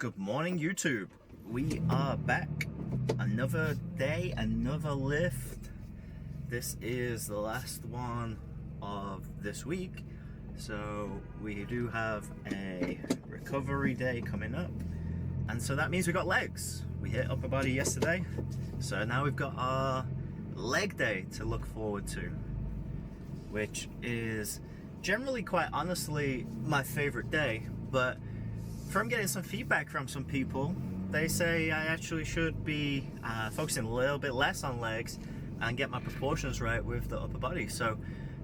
Good morning, YouTube. We are back. Another day, another lift. This is the last one of this week. So we do have a recovery day coming up. And so that means we got legs. We hit upper body yesterday. So now we've got our leg day to look forward to, which is generally, quite honestly, my favorite day. But from getting some feedback from some people, they say I actually should be focusing a little bit less on legs and get my proportions right with the upper body. So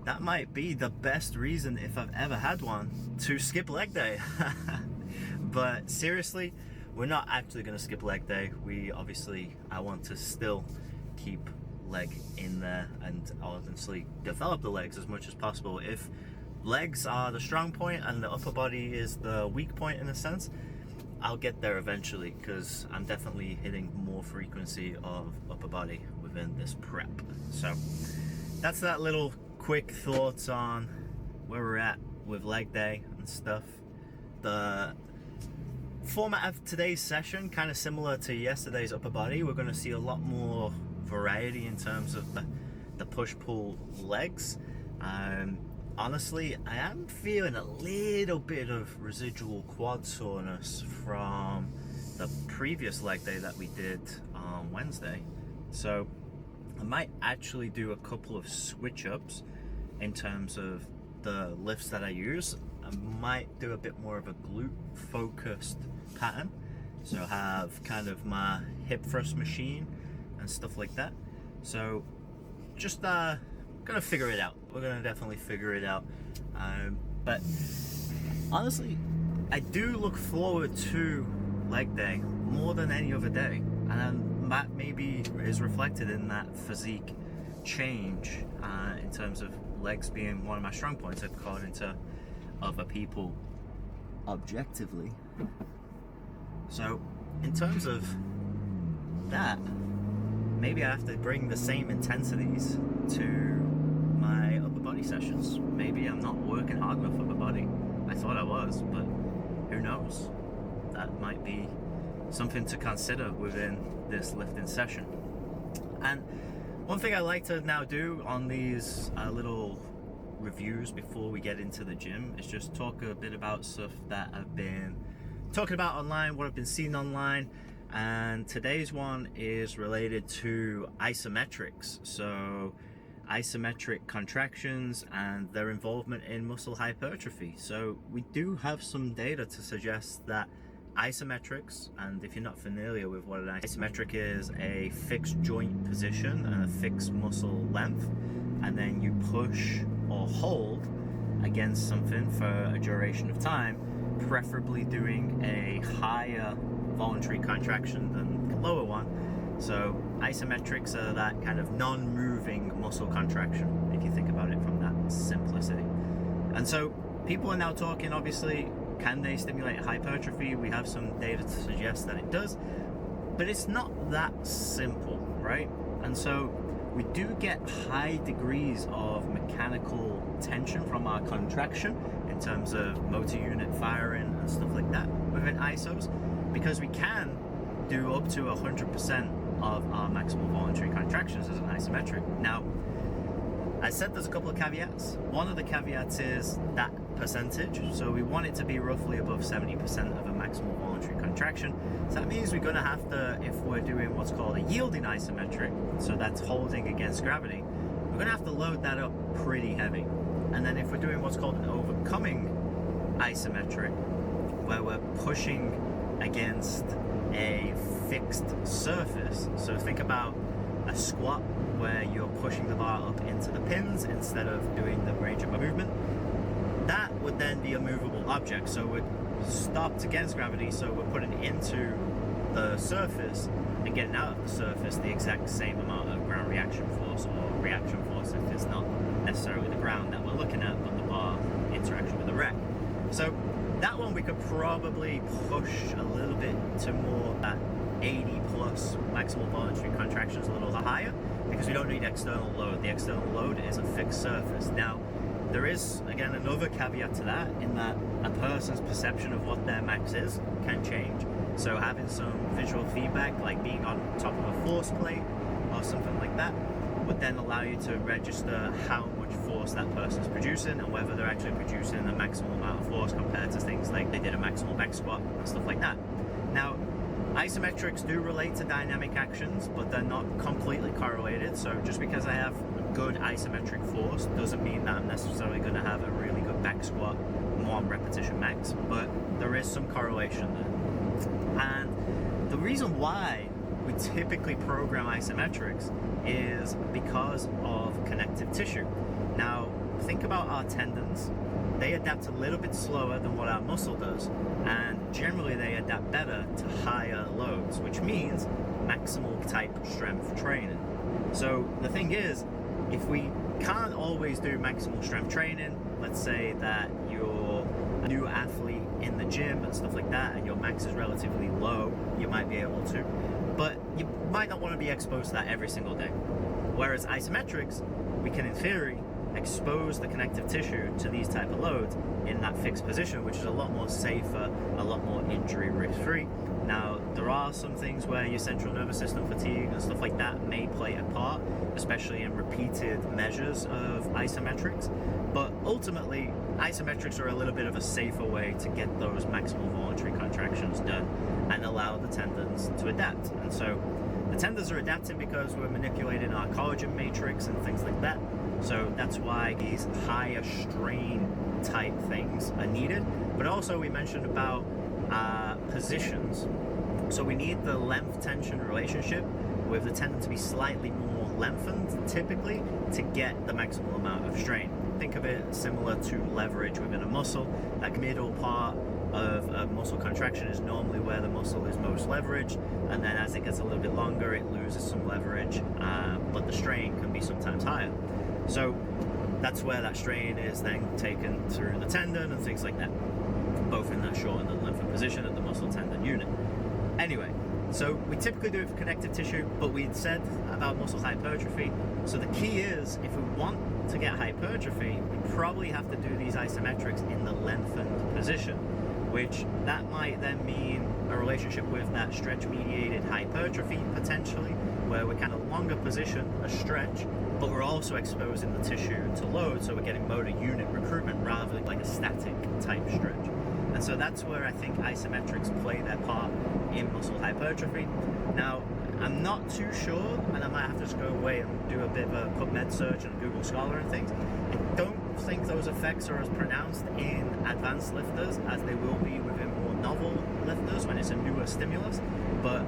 that might be the best reason, if I've ever had one, to skip leg day. But seriously, we're not actually going to skip leg day. I want to still keep leg in there and obviously develop the legs as much as possible. If legs are the strong point and the upper body is the weak point in a sense, I'll get there eventually, because I'm definitely hitting more frequency of upper body within this prep. So that's that little quick thoughts on where we're at with leg day and stuff. The format of today's session, kind of similar to yesterday's upper body. We're going to see a lot more variety in terms of the push-pull legs. Honestly, I am feeling a little bit of residual quad soreness from the previous leg day that we did on Wednesday. So I might actually do a couple of switch ups in terms of the lifts that I use. I might do a bit more of a glute focused pattern. So have kind of my hip thrust machine and stuff like that. So just gonna figure it out. We're gonna definitely figure it out. But honestly, I do look forward to leg day more than any other day, and that maybe is reflected in that physique change in terms of legs being one of my strong points according to other people objectively. So in terms of that, maybe I have to bring the same intensities to my upper body sessions. Maybe I'm not working hard enough upper body. I thought I was, but who knows? That might be something to consider within this lifting session. And one thing I like to now do on these little reviews before we get into the gym is just talk a bit about stuff that I've been talking about online, what I've been seeing online. And today's one is related to isometrics. So isometric contractions and their involvement in muscle hypertrophy. So we do have some data to suggest that isometrics, and if you're not familiar with what an isometric is, a fixed joint position and a fixed muscle length, and then you push or hold against something for a duration of time, preferably doing a higher voluntary contraction than the lower one. So isometrics are that kind of non-moving muscle contraction, if you think about it from that simplicity. And so people are now talking, obviously, can they stimulate hypertrophy? We have some data to suggest that it does, but it's not that simple, right? And so we do get high degrees of mechanical tension from our contraction in terms of motor unit firing and stuff like that within ISOs, because we can do up to 100% of our maximal voluntary contractions as an isometric. Now, I said there's a couple of caveats. One of the caveats is that percentage. So we want it to be roughly above 70% of a maximal voluntary contraction. So that means we're going to have to, if we're doing what's called a yielding isometric, so that's holding against gravity, we're going to have to load that up pretty heavy. And then if we're doing what's called an overcoming isometric, where we're pushing against a fixed surface. So think about a squat where you're pushing the bar up into the pins instead of doing the range of movement. That would then be a movable object. So we're stopped against gravity, so we're putting into the surface and getting out of the surface the exact same amount of ground reaction force, or reaction force if it's not necessarily the ground that we're looking at, but the bar interaction with the rack. So that one we could probably push a little bit to more at 80 plus maximal voluntary contractions, a little higher, because we don't need external load. The external load is a fixed surface. Now, there is, again, another caveat to that, in that a person's perception of what their max is can change. So having some visual feedback, like being on top of a force plate or something like that, would then allow you to register how much force that person's producing and whether they're actually producing a maximal amount of force compared to things like they did a maximal back squat and stuff like that. Now, isometrics do relate to dynamic actions, but they're not completely correlated. So just because I have a good isometric force doesn't mean that I'm necessarily going to have a really good back squat 1 repetition max, but there is some correlation there. And the reason why we typically program isometrics is because of connective tissue. Now, think about our tendons. They adapt a little bit slower than what our muscle does, and generally they adapt better to higher loads, which means maximal type strength training. So the thing is, if we can't always do maximal strength training, let's say that you're a new athlete in the gym and stuff like that, and your max is relatively low, you might be able to, but you might not want to be exposed to that every single day. Whereas isometrics, we can in theory expose the connective tissue to these type of loads in that fixed position, which is a lot more safer, a lot more injury risk-free. Now, there are some things where your central nervous system fatigue and stuff like that may play a part, especially in repeated measures of isometrics, but ultimately isometrics are a little bit of a safer way to get those maximal voluntary contractions done and allow the tendons to adapt. And so the tendons are adapting because we're manipulating our collagen matrix and things like that. So that's why these higher strain type things are needed. But also we mentioned about positions. So we need the length tension relationship with the tendon to be slightly more lengthened typically to get the maximal amount of strain. Think of it similar to leverage within a muscle. That middle part of a muscle contraction is normally where the muscle is most leveraged, and then as it gets a little bit longer it loses some leverage, but the strain can be sometimes higher. So that's where that strain is then taken through the tendon and things like that, both in that short and the lengthened position at the muscle tendon unit. Anyway, so we typically do it for connective tissue, but we said about muscle hypertrophy. So the key is, if we want to get hypertrophy, we probably have to do these isometrics in the lengthened position, which that might then mean a relationship with that stretch-mediated hypertrophy potentially, where we're kind of longer position, a stretch, but we're also exposing the tissue to load, so we're getting motor unit recruitment rather than like a static type stretch. And so that's where I think isometrics play their part in muscle hypertrophy. Now, I'm not too sure, and I might have to just go away and do a bit of a PubMed search and Google Scholar and things. I don't think those effects are as pronounced in advanced lifters as they will be within more novel lifters when it's a newer stimulus, but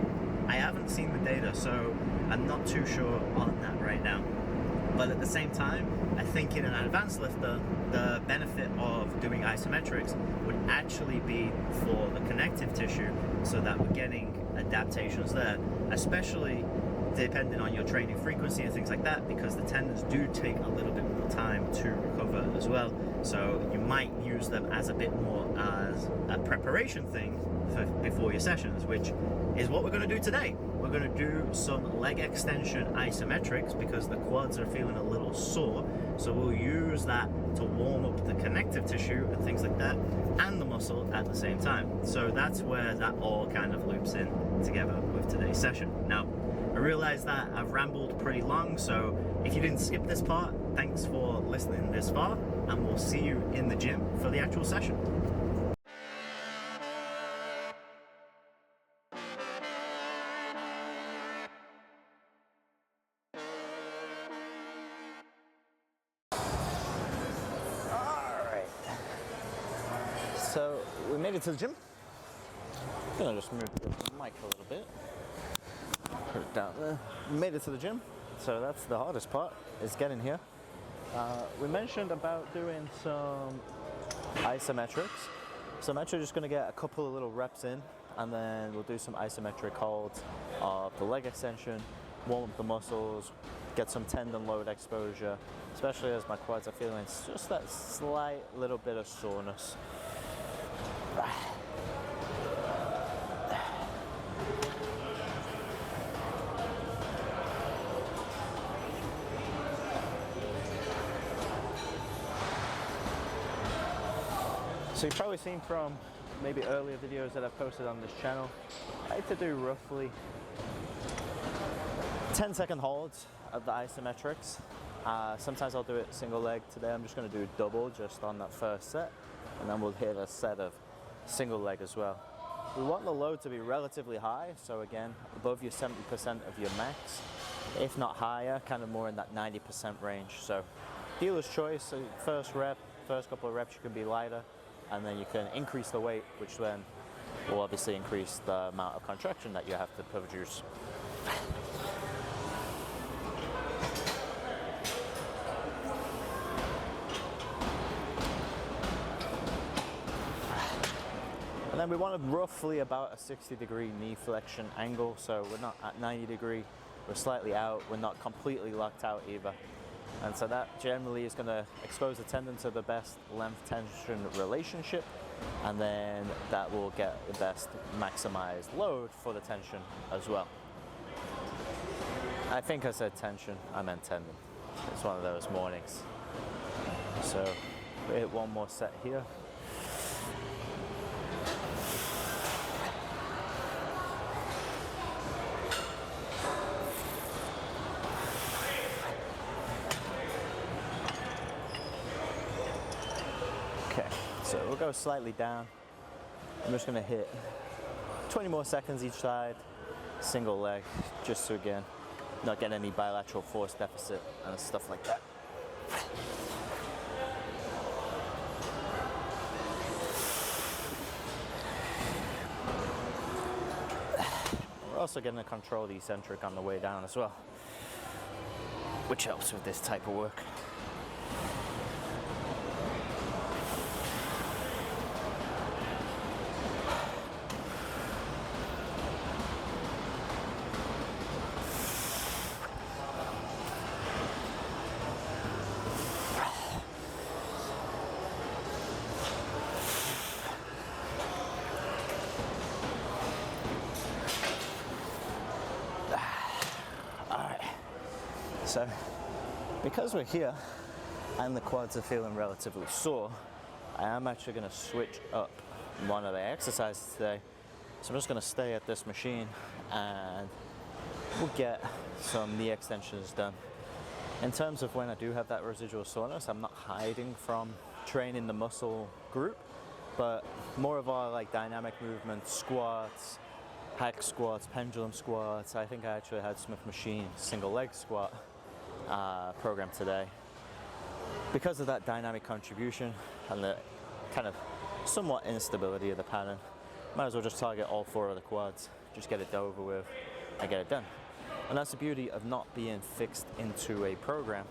I haven't seen the data, so I'm not too sure on that right now. But at the same time, I think in an advanced lifter, the benefit of doing isometrics would actually be for the connective tissue, so that we're getting adaptations there, especially depending on your training frequency and things like that, because the tendons do take a little bit more time to recover as well. So you might use them as a bit more as a preparation thing before your sessions, which is what we're going to do today. We're going to do some leg extension isometrics because the quads are feeling a little sore. So we'll use that to warm up the connective tissue and things like that, and the muscle at the same time. So that's where that all kind of loops in together with today's session. Now, I realize that I've rambled pretty long, so if you didn't skip this part, thanks for listening this far, and we'll see you in the gym for the actual session. Alright, so we made it to the gym. I'm gonna just move the mic a little bit. Put it down there. We made it to the gym, so that's the hardest part, is getting here. We mentioned about doing some isometrics. So I'm actually just going to get a couple of little reps in, and then we'll do some isometric holds of the leg extension, warm up the muscles, get some tendon load exposure, especially as my quads are feeling just that slight little bit of soreness. So you've probably seen from maybe earlier videos that I've posted on this channel, I like to do roughly 10-second holds of the isometrics. Sometimes I'll do it single leg. Today I'm just going to do double just on that first set, and then we'll hit a set of single leg as well. We want the load to be relatively high, so again, above your 70% of your max, if not higher, kind of more in that 90% range. So dealer's choice, so first couple of reps you can be lighter, and then you can increase the weight, which then will obviously increase the amount of contraction that you have to produce. And then we want roughly about a 60-degree knee flexion angle, so we're not at 90 degree, we're slightly out, we're not completely locked out either. And so that generally is going to expose the tendon to the best length-tension relationship, and then that will get the best maximized load for the tension as well. I think I said tension, I meant tendon. It's one of those mornings. So we hit one more set here. So we'll go slightly down. I'm just going to hit 20 more seconds each side, single leg, just to again not get any bilateral force deficit and stuff like that. We're also going to control the eccentric on the way down as well, which helps with this type of work. So, because we're here and the quads are feeling relatively sore, I am actually going to switch up one of the exercises today. So I'm just going to stay at this machine and we'll get some knee extensions done. In terms of when I do have that residual soreness, I'm not hiding from training the muscle group, but more of our like dynamic movements, squats, hack squats, pendulum squats. I think I actually had Smith machine single leg squat program today. Because of that dynamic contribution and the kind of somewhat instability of the pattern, might as well just target all four of the quads, just get it over with and get it done. And that's the beauty of not being fixed into a program,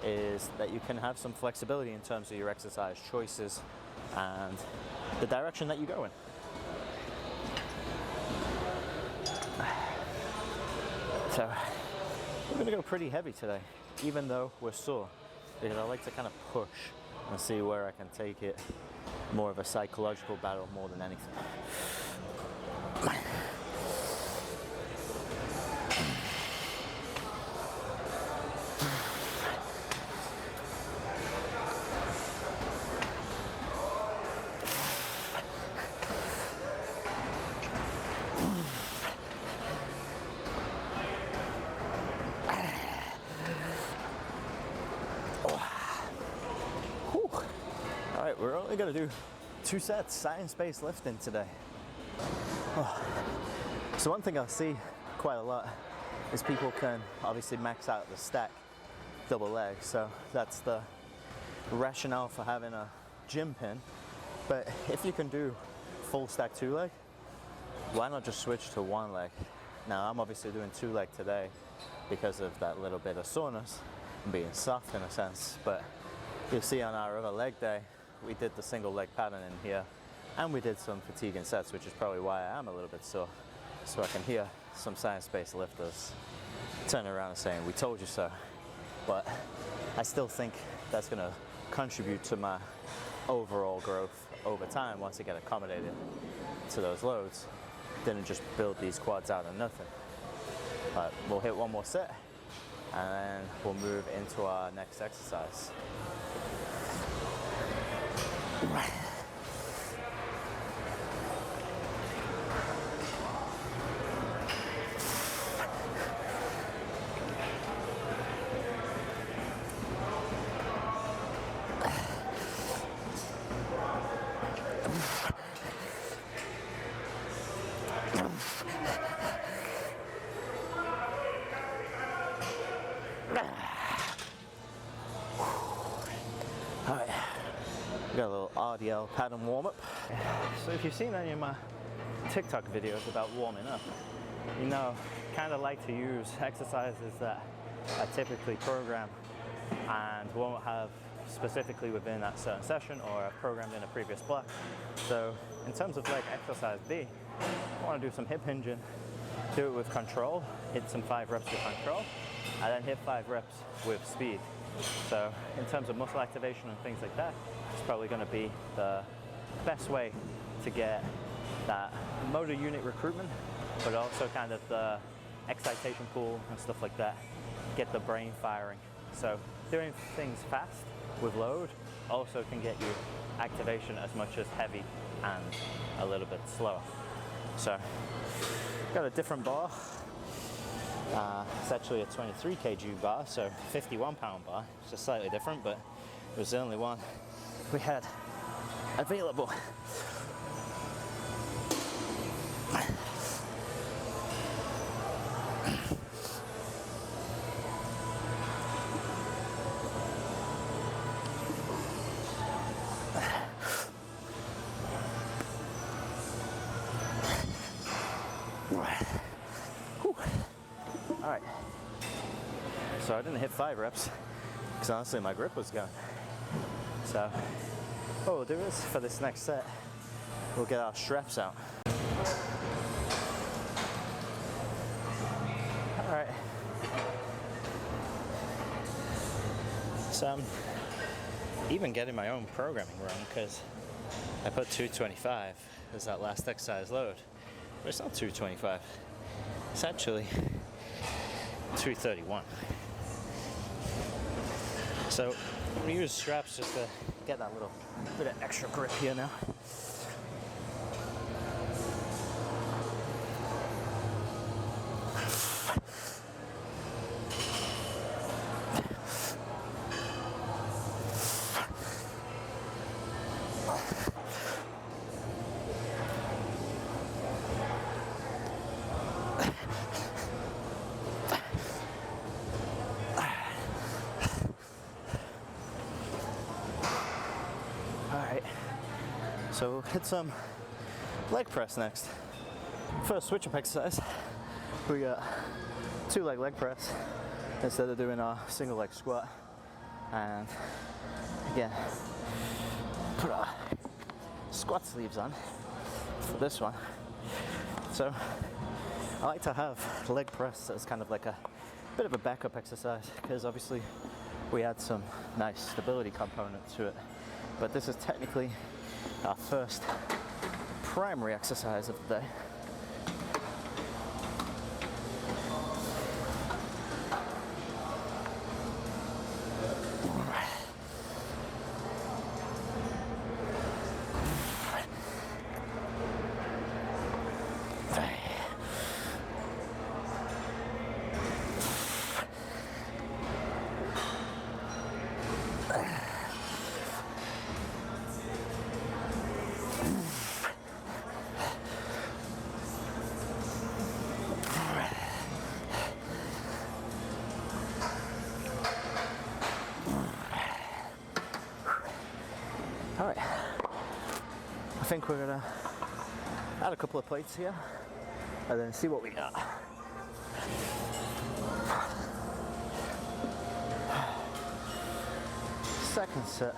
is that you can have some flexibility in terms of your exercise choices and the direction that you go in. So we're going to go pretty heavy today, even though we're sore, because I like to kind of push and see where I can take it. More of a psychological battle more than anything. Alright, we're only going to do 2 sets, science-based lifting today. So one thing I see quite a lot is people can obviously max out the stack double leg. So that's the rationale for having a gym pin. But if you can do full stack 2 leg, why not just switch to 1 leg? Now I'm obviously doing 2 leg today because of that little bit of soreness and being soft in a sense, but you'll see on our other leg day, we did the single leg pattern in here and we did some fatiguing sets, which is probably why I am a little bit sore. So I can hear some science-based lifters turning around and saying, "We told you so." But I still think that's going to contribute to my overall growth over time once I get accommodated to those loads. Didn't just build these quads out of nothing. But we'll hit one more set and then we'll move into our next exercise. Alright, got a little RDL pattern warm-up. So if you've seen any of my TikTok videos about warming up, you know, kind of like to use exercises that I typically program and won't have specifically within that certain session or I've programmed in a previous block. So in terms of like exercise B, I want to do some hip hinging, do it with control, hit some 5 reps with control, and then hit 5 reps with speed. So in terms of muscle activation and things like that, it's probably going to be the best way to get that motor unit recruitment, but also kind of the excitation pool and stuff like that, get the brain firing. So doing things fast with load also can get you activation as much as heavy and a little bit slower. So got a different bar. It's actually a 23 kg bar, so 51 pound bar. It's just slightly different, but it was the only one we had available. All right, so I didn't hit 5 reps because honestly my grip was gone. So what we'll do is for this next set, we'll get our straps out. All right, so I'm even getting my own programming wrong because I put 225 as that last exercise load, but it's not 225, it's actually 231. So we use straps just to get that little bit of extra grip here now. Alright, so we'll hit some leg press next. First switch up exercise, we got 2 leg press instead of doing our single leg squat. And again, put our squat sleeves on for this one. So I like to have leg press as kind of like a bit of a backup exercise because obviously we add some nice stability component to it. But this is technically our first primary exercise of the day. All right, I think we're gonna add a couple of plates here and then see what we got. Second set.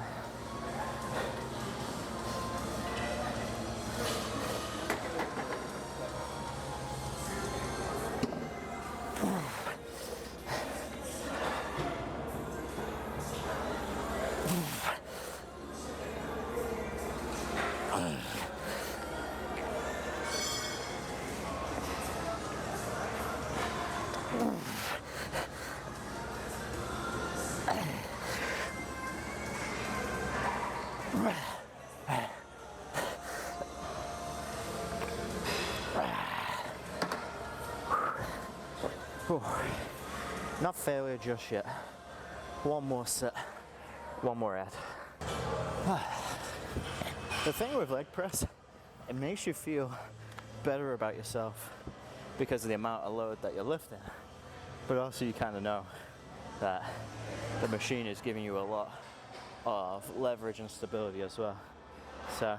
Whew. Not failure just yet. One more set, one more ad. The thing with leg press, it makes you feel better about yourself because of the amount of load that you're lifting, but also you kind of know that the machine is giving you a lot of leverage and stability as well. So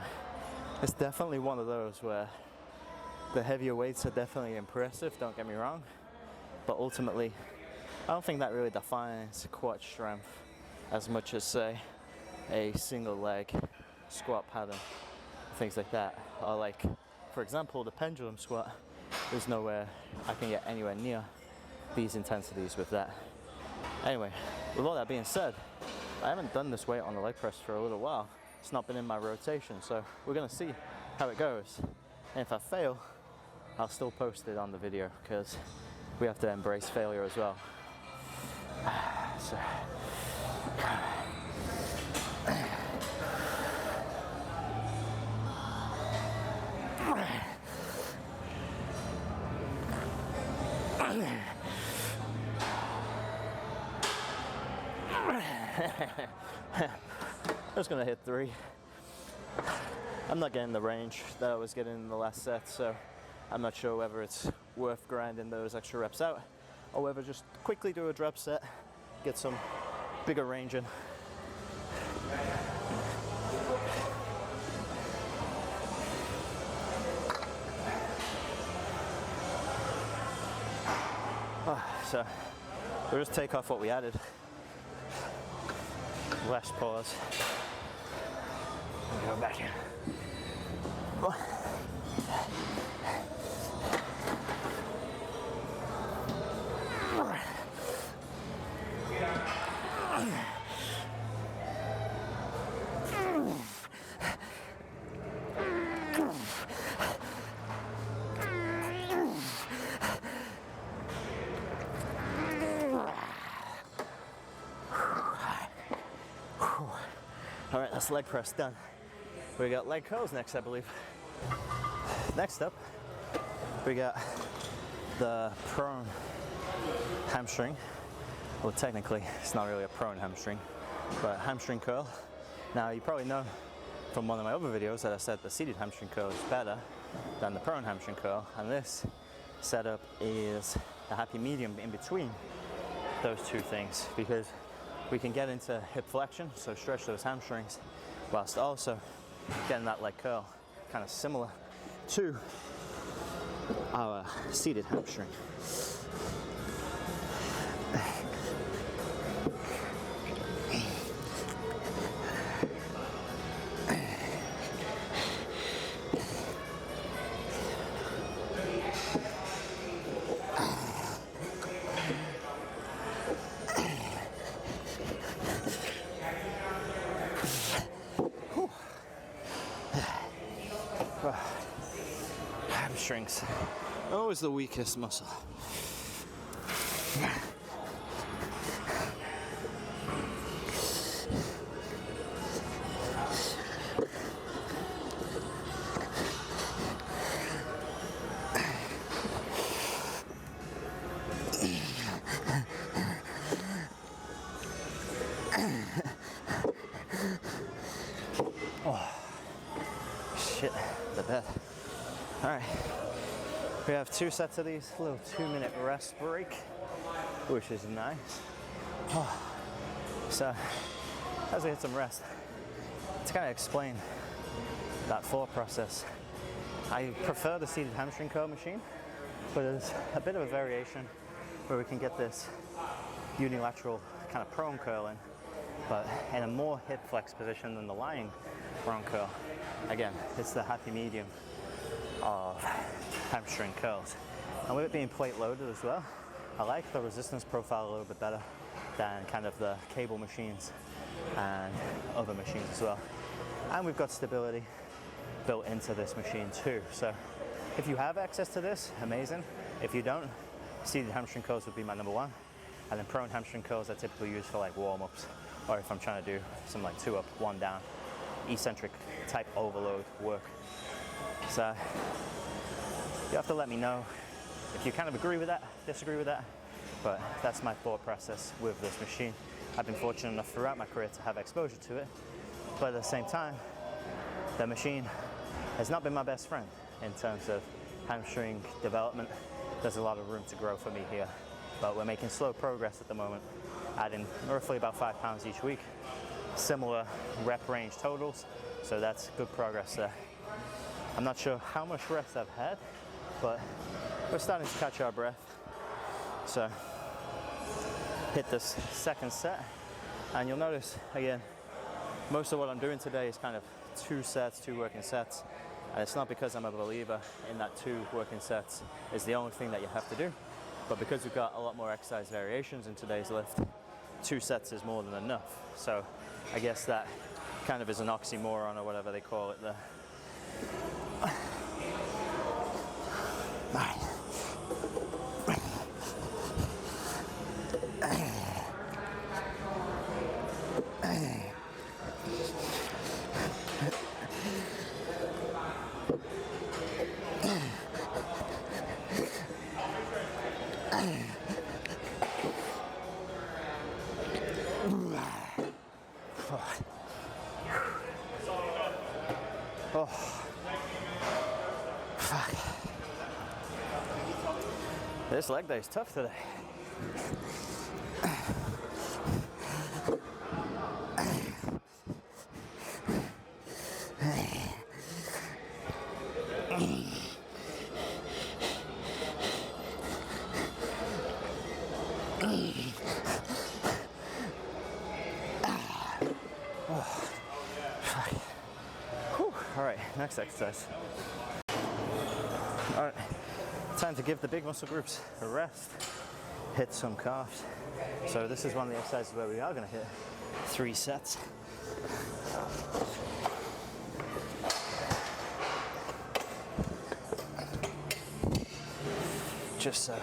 it's definitely one of those where the heavier weights are definitely impressive, don't get me wrong, but ultimately I don't think that really defines quad strength as much as, say, a single leg squat pattern, things like that. Or like, for example, the pendulum squat, there's nowhere I can get anywhere near these intensities with that. Anyway, with all that being said, I haven't done this weight on the leg press for a little while. It's not been in my rotation, so we're gonna see how it goes. And if I fail, I'll still post it on the video because we have to embrace failure as well. So, I'm just gonna hit 3. I'm not getting the range that I was getting in the last set, so I'm not sure whether it's worth grinding those extra reps out or whether just quickly do a drop set, get some bigger range in. So we'll just take off what we added. Last pause. Go back in. All right, that's leg press done. We got leg curls next, I believe. Next up, we got the prone hamstring. Well, technically, it's not really a prone hamstring, but hamstring curl. Now, you probably know from one of my other videos that I said the seated hamstring curl is better than the prone hamstring curl, and this setup is a happy medium in between those two things, because we can get into hip flexion, so stretch those hamstrings, whilst also getting that leg curl, kind of similar to our seated hamstring. Hamstrings, always the weakest muscle. Oh, shit, the bed. All right, we have 2 sets of these, a little 2-minute rest break, which is nice. Oh. So, as we get some rest, to kind of explain that thought process, I prefer the seated hamstring curl machine, but there's a bit of a variation where we can get this unilateral kind of prone curl in, but in a more hip flex position than the lying prone curl. Again, it's the happy medium of hamstring curls. And with it being plate loaded as well, I like the resistance profile a little bit better than kind of the cable machines and other machines as well. And we've got stability built into this machine too. So if you have access to this, amazing. If you don't, seated hamstring curls would be my number 1. And then prone hamstring curls I typically use for like warm-ups, or if I'm trying to do some like 2 up, 1 down, eccentric type overload work. So you have to let me know if you kind of agree with that, disagree with that, but that's my thought process with this machine. I've been fortunate enough throughout my career to have exposure to it, but at the same time, the machine has not been my best friend in terms of hamstring development. There's a lot of room to grow for me here, but we're making slow progress at the moment, adding roughly about 5 pounds each week. Similar rep range totals, so that's good progress there. I'm not sure how much rest I've had, but we're starting to catch our breath. So hit this second set, and you'll notice again, most of what I'm doing today is kind of 2 sets, 2 working sets. And it's not because I'm a believer in that 2 working sets is the only thing that you have to do, but because we've got a lot more exercise variations in today's lift, 2 sets is more than enough. So I guess that kind of is an oxymoron or whatever they call it there. Oh, fuck. This leg day is tough today. All right, next exercise. All right, time to give the big muscle groups a rest, hit some calves. So this is one of the exercises where we are going to hit 3 sets. Just so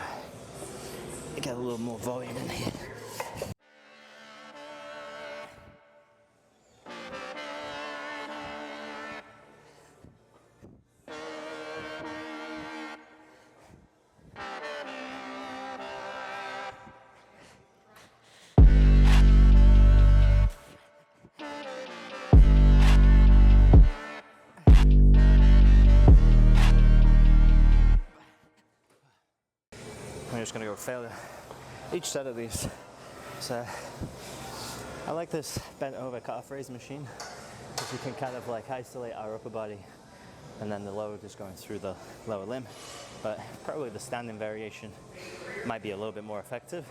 I get a little more volume in here. I'm just going to go failure each set of these. So I like this bent over calf raise machine because you can kind of like isolate our upper body and then the lower just going through the lower limb. But probably the standing variation might be a little bit more effective.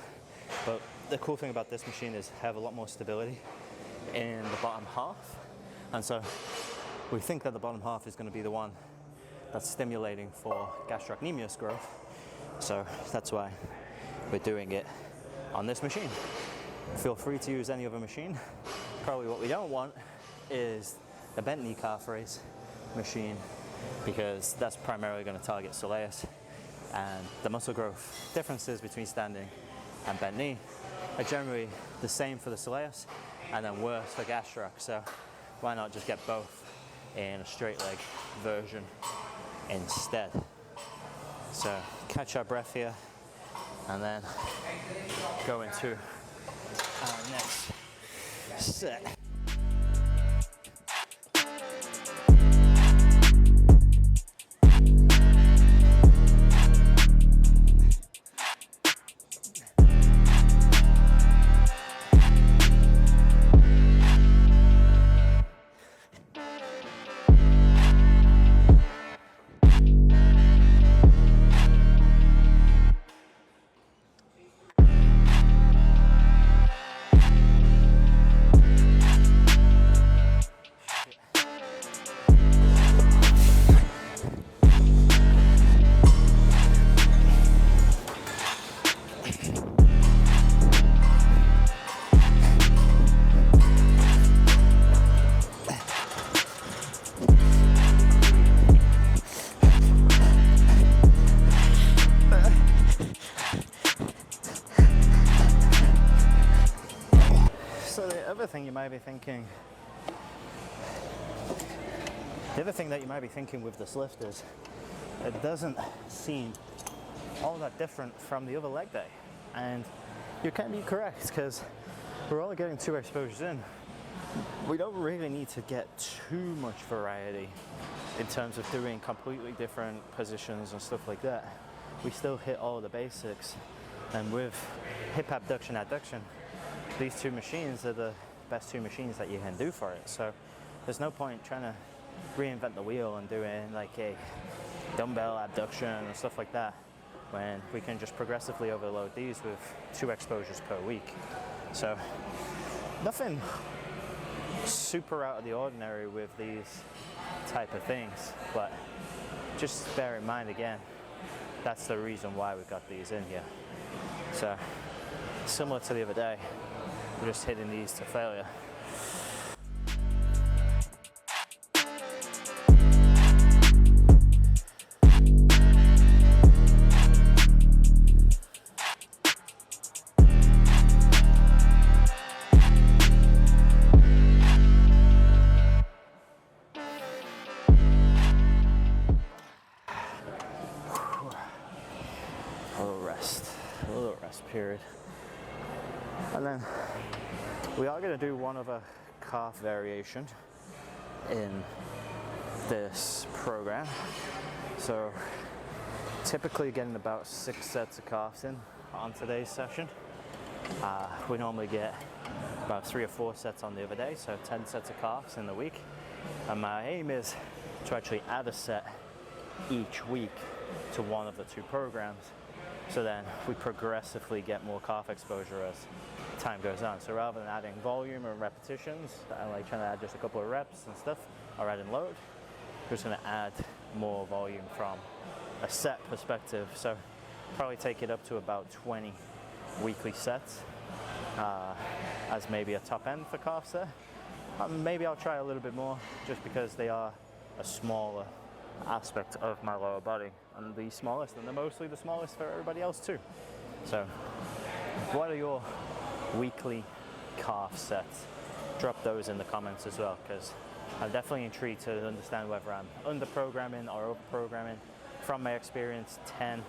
But the cool thing about this machine is have a lot more stability in the bottom half. And so we think that the bottom half is going to be the one that's stimulating for gastrocnemius growth. So that's why we're doing it on this machine. Feel free to use any other machine. Probably what we don't want is the bent knee calf raise machine because that's primarily going to target soleus, and the muscle growth differences between standing and bent knee are generally the same for the soleus and then worse for gastroc. So why not just get both in a straight leg version instead? So catch our breath here and then go into our next set. The other thing that you might be thinking with this lift is it doesn't seem all that different from the other leg day, and you can be correct because we're only getting 2 exposures in. We don't really need to get too much variety in terms of doing completely different positions and stuff like that, we still hit all the basics. And with hip abduction, adduction, these two machines are the best two machines that you can do for it. So there's no point trying to reinvent the wheel and doing like a dumbbell abduction and stuff like that when we can just progressively overload these with 2 exposures per week. So nothing super out of the ordinary with these type of things, but just bear in mind again, that's the reason why we got these in here. So similar to the other day, we're just hitting these to failure. A little rest period. And then we are going to do one other calf variation in this program. So typically getting about 6 sets of calves in on today's session. We normally get about 3 or 4 sets on the other day, so 10 sets of calves in the week. And my aim is to actually add a set each week to one of the 2 programs. So then we progressively get more calf exposure as time goes on. So rather than adding volume or repetitions, I like trying to add just a couple of reps and stuff, or adding load, we're just going to add more volume from a set perspective. So probably take it up to about 20 weekly sets as maybe a top end for calf set. Maybe I'll try a little bit more just because they are a smaller aspect of my lower body and the smallest, and they're mostly the smallest for everybody else too. So what are your weekly calf sets? Drop those in the comments as well, because I'm definitely intrigued to understand whether I'm under programming or over programming. From my experience, 10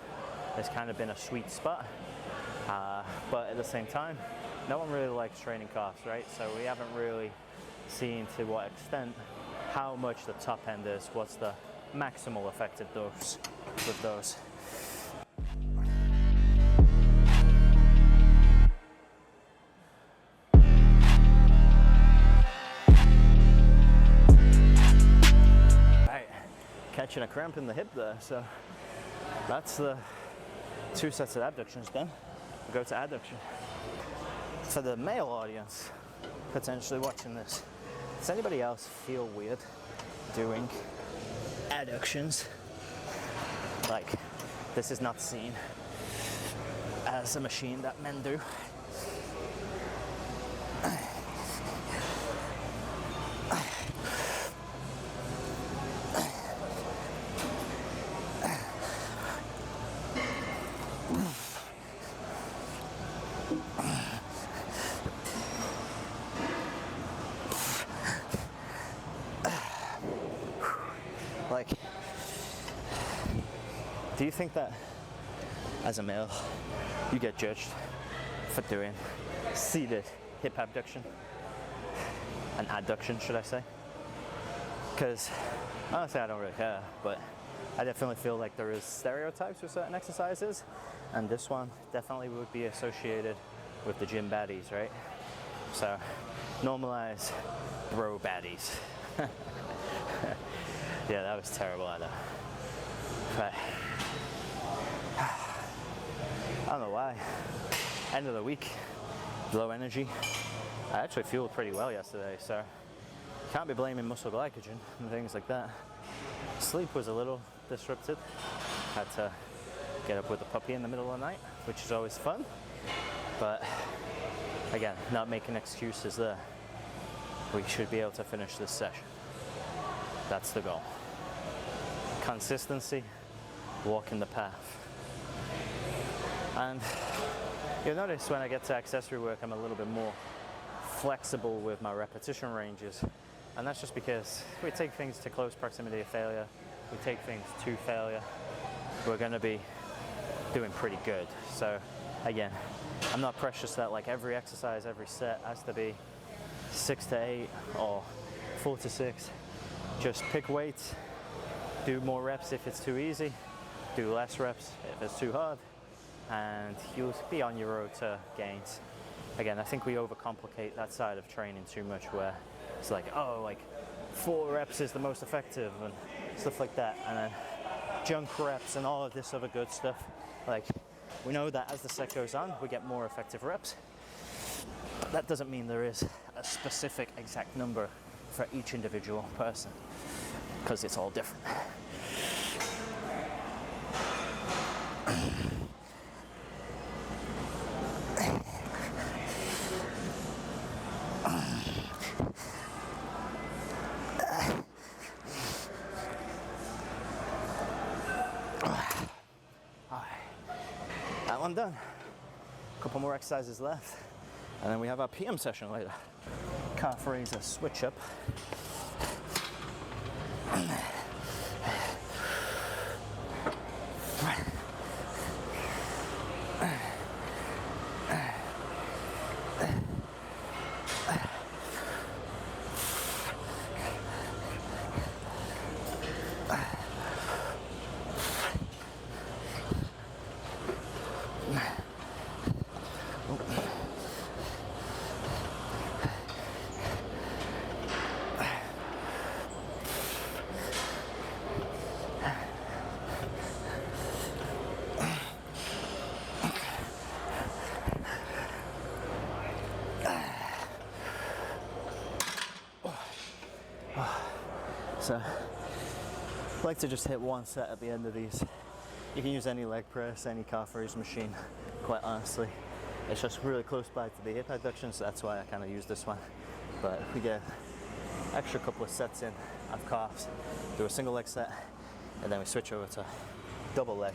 has kind of been a sweet spot, but at the same time, no one really likes training calves, right? So we haven't really seen to what extent how much the top end is, what's the maximal effective dose with those. Right, catching a cramp in the hip there, so that's the 2 sets of abductions done. We'll go to adduction. For the male audience potentially watching this, does anybody else feel weird doing adductions? Like, this is not seen as a machine that men do. Like, do you think that as a male you get judged for doing seated hip abduction and adduction, should I say? Because honestly I don't really care, but I definitely feel like there is stereotypes with certain exercises, and this one definitely would be associated with the gym baddies, right? So normalize bro baddies. Yeah, that was terrible, I know. But I don't know why. End of the week, low energy. I actually fueled pretty well yesterday, so can't be blaming muscle glycogen and things like that. Sleep was a little disrupted. Had to get up with the puppy in the middle of the night, which is always fun. But again, not making excuses there. We should be able to finish this session. That's the goal. Consistency, walking the path. And you'll notice when I get to accessory work, I'm a little bit more flexible with my repetition ranges. And that's just because we take things to close proximity of failure, we take things to failure, we're gonna be doing pretty good. So again, I'm not precious that like every exercise, every set has to be 6 to 8 or 4 to 6. Just pick weights, Do more reps if it's too easy, do less reps if it's too hard, and you'll be on your road to gains. Again, I think we overcomplicate that side of training too much, where it's like, oh, like 4 reps is the most effective and stuff like that, and then junk reps and all of this other good stuff. Like, we know that as the set goes on, we get more effective reps. But that doesn't mean there is a specific exact number for each individual person, because it's all different. That one done. A couple more exercises left, and then we have our PM session later. Calf raiser switch up. So I like to just hit one set at the end of these. You can use any leg press, any calf raise machine, quite honestly. It's just really close by to the hip adduction, so that's why I kind of use this one. But we get extra couple of sets in of calves, do a single leg set, and then we switch over to double leg.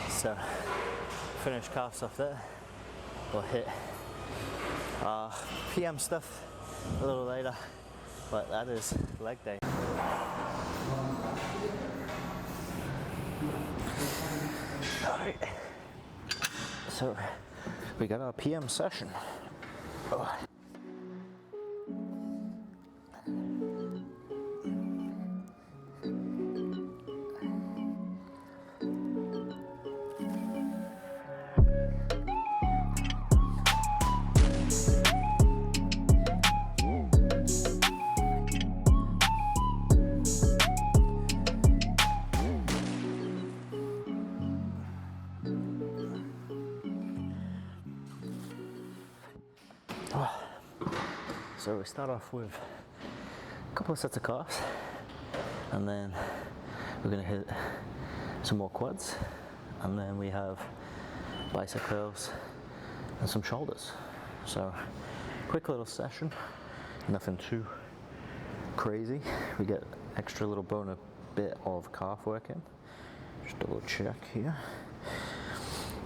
So, finish calves off there. We'll hit PM stuff a little later, but that is leg day. Alright, so we got our PM session. Oh. So we start off with a couple of sets of calves, and then we're going to hit some more quads, and then we have bicep curls and some shoulders. So quick little session, nothing too crazy. We get extra little bonus bit of calf work in. Just double check here.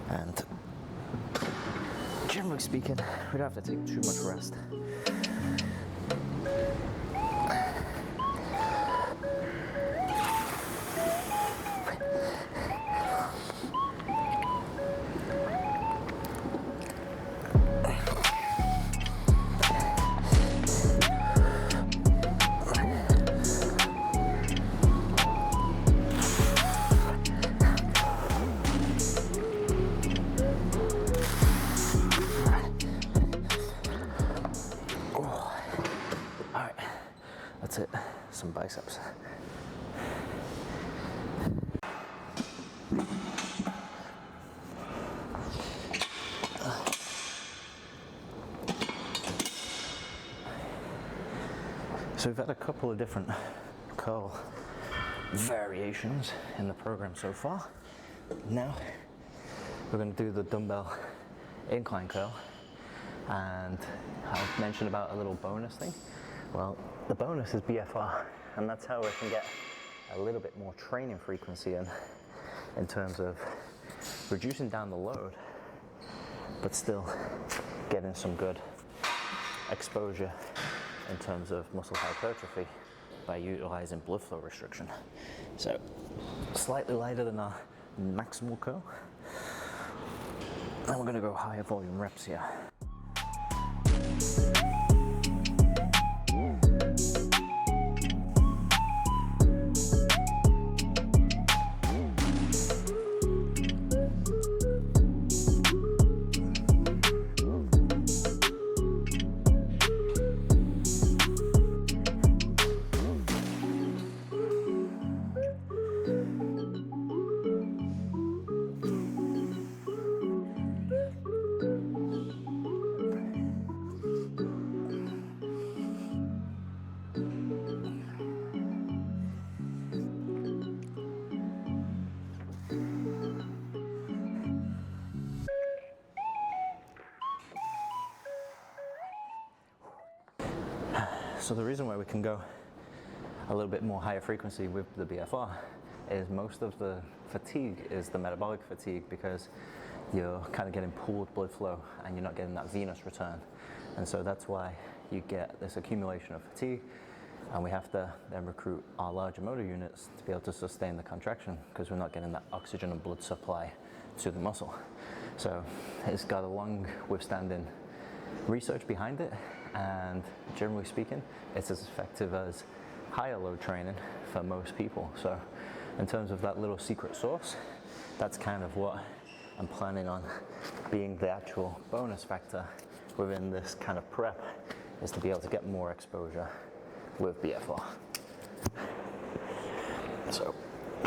And generally speaking, we don't have to take too much rest. That's it, some biceps. So we've had a couple of different curl variations in the program so far. Now we're going to do the dumbbell incline curl, and I've mentioned about a little bonus thing. Well, the bonus is BFR, and that's how we can get a little bit more training frequency in terms of reducing down the load, but still getting some good exposure in terms of muscle hypertrophy by utilizing blood flow restriction. So slightly lighter than our maximal curl, and we're going to go higher volume reps here. So the reason why we can go a little bit more higher frequency with the BFR is most of the fatigue is the metabolic fatigue, because you're kind of getting pooled blood flow and you're not getting that venous return. And so that's why you get this accumulation of fatigue, and we have to then recruit our larger motor units to be able to sustain the contraction, because we're not getting that oxygen and blood supply to the muscle. So it's got a long withstanding research behind it, and generally speaking, it's as effective as higher load training for most people. So in terms of that little secret sauce, that's kind of what I'm planning on being the actual bonus factor within this kind of prep, is to be able to get more exposure with BFR. So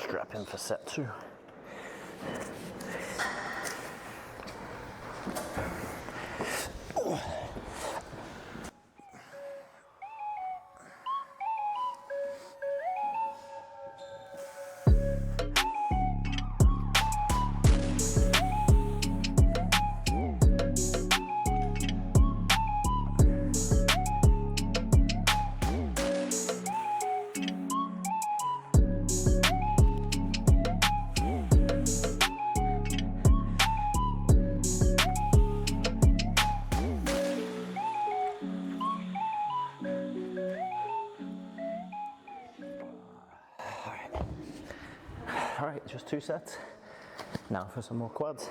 strap in for set 2. All right, just 2 sets. Now for some more quads.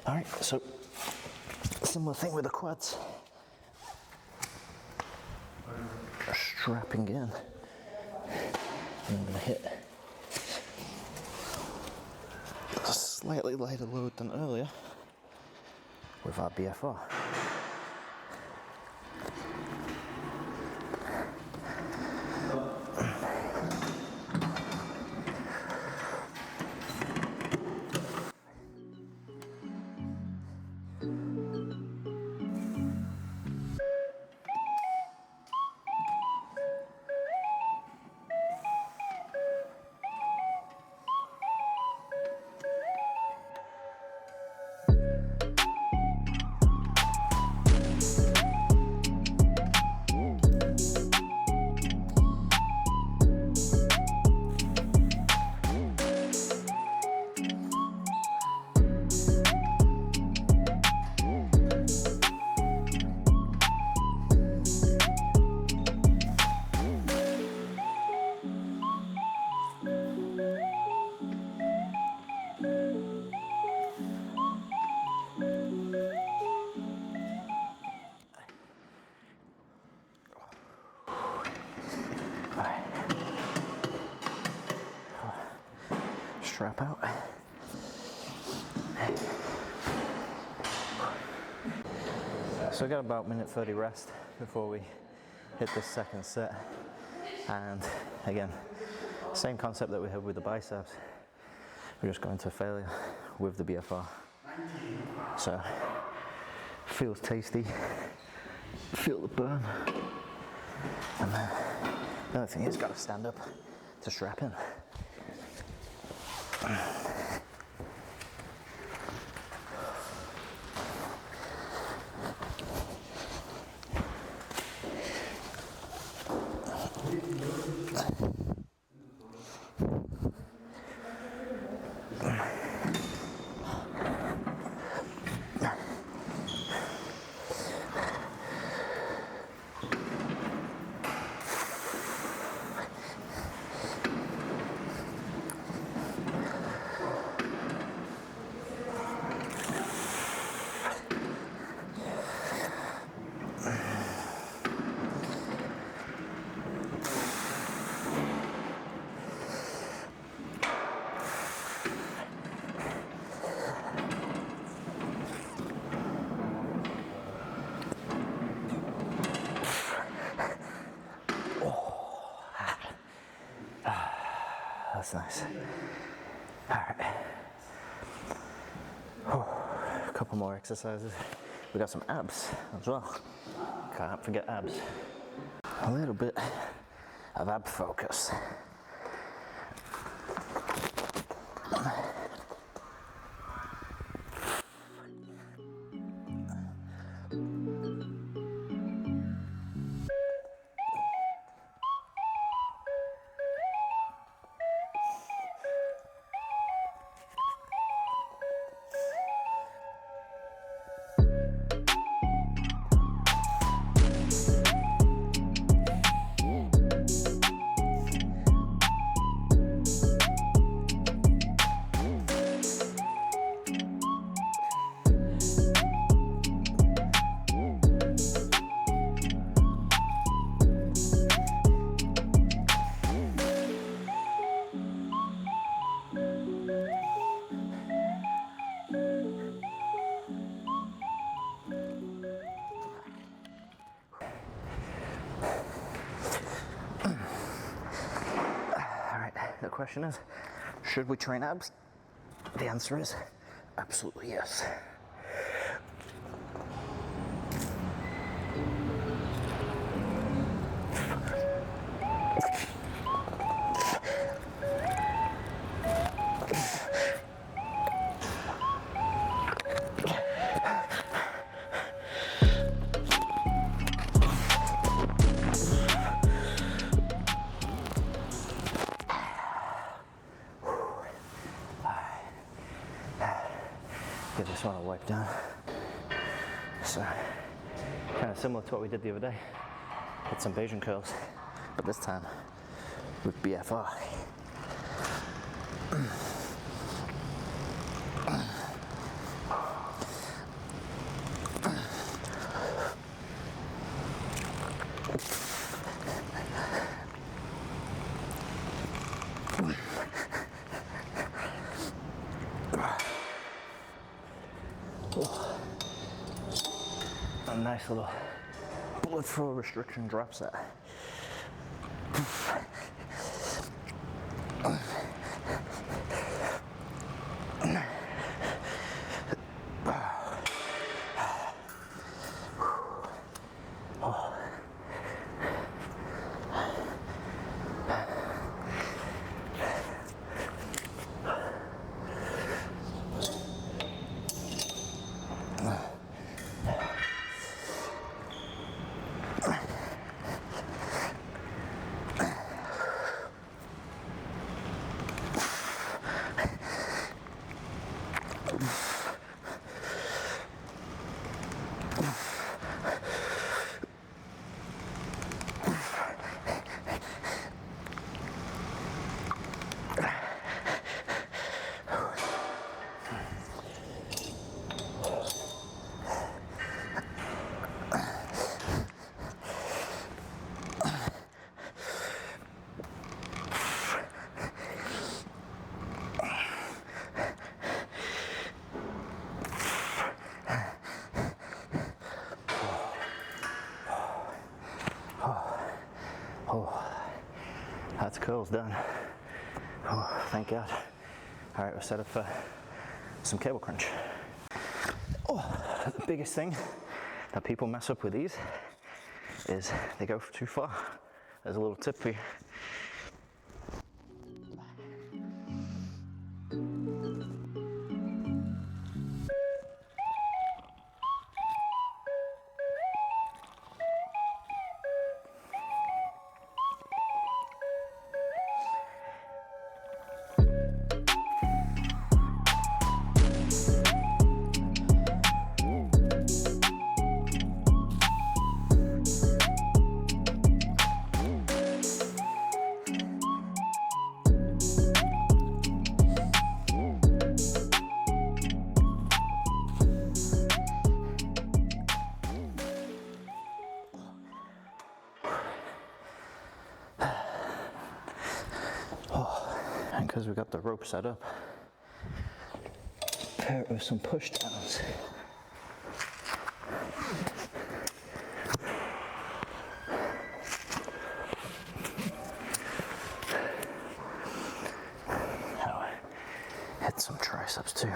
All right, so similar thing with the quads. Strapping in. And I'm gonna hit a slightly lighter load than earlier with our BFR. Strap out. So we got about a minute 30 rest before we hit this second set. And again, same concept that we had with the biceps. We're just going to failure with the BFR. So feels tasty, feel the burn. And then the other thing is, got to stand up to strap in. That's nice. All right. A couple more exercises. We got some abs as well. Can't forget abs. A little bit of ab focus. The question is, should we train abs? The answer is absolutely yes. Give this one a wipe down. So, kind of similar to what we did the other day. Hit some Bayesian curls, but this time with BFR. A nice little blood flow restriction drop set. That's curls done. Oh, thank God. All right, we're set up for some cable crunch. Oh, the biggest thing that people mess up with these is they go too far. There's a little tip for you. And because we got the rope set up, pair it with some push downs. triceps too.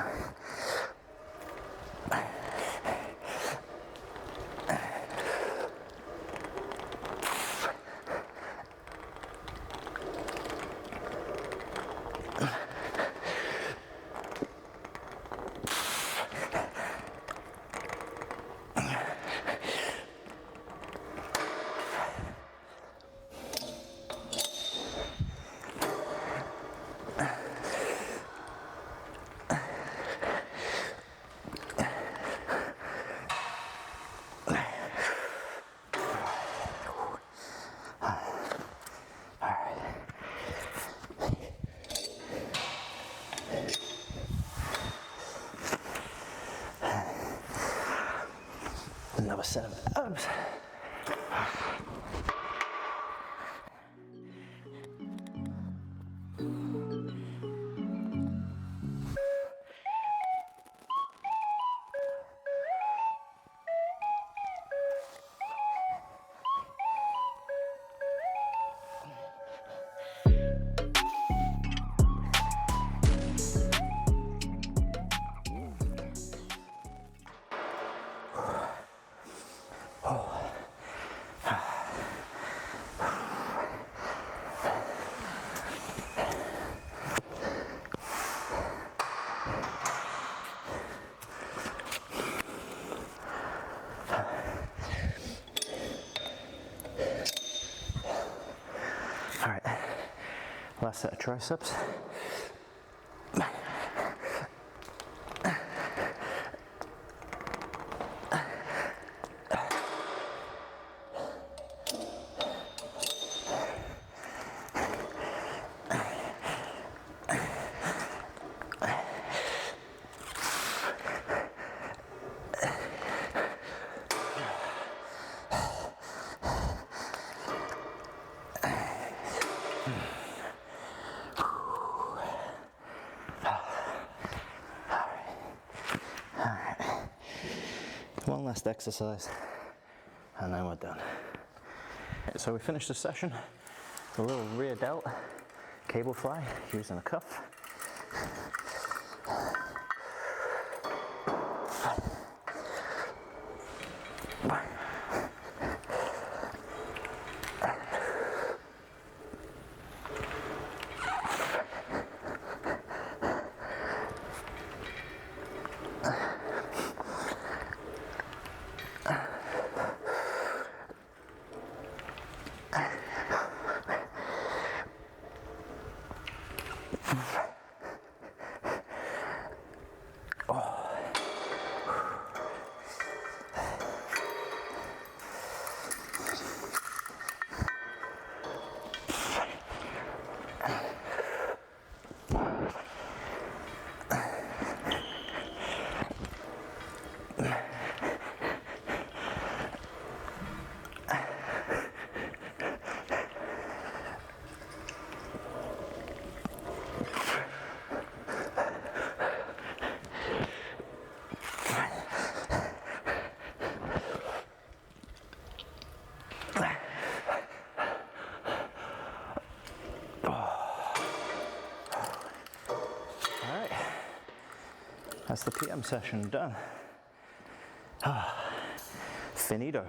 Another set of abs. All right, last set of triceps. One last exercise and then we're done. So we finished the session, a little rear delt, cable fly using a cuff. That's the PM session done. Finito.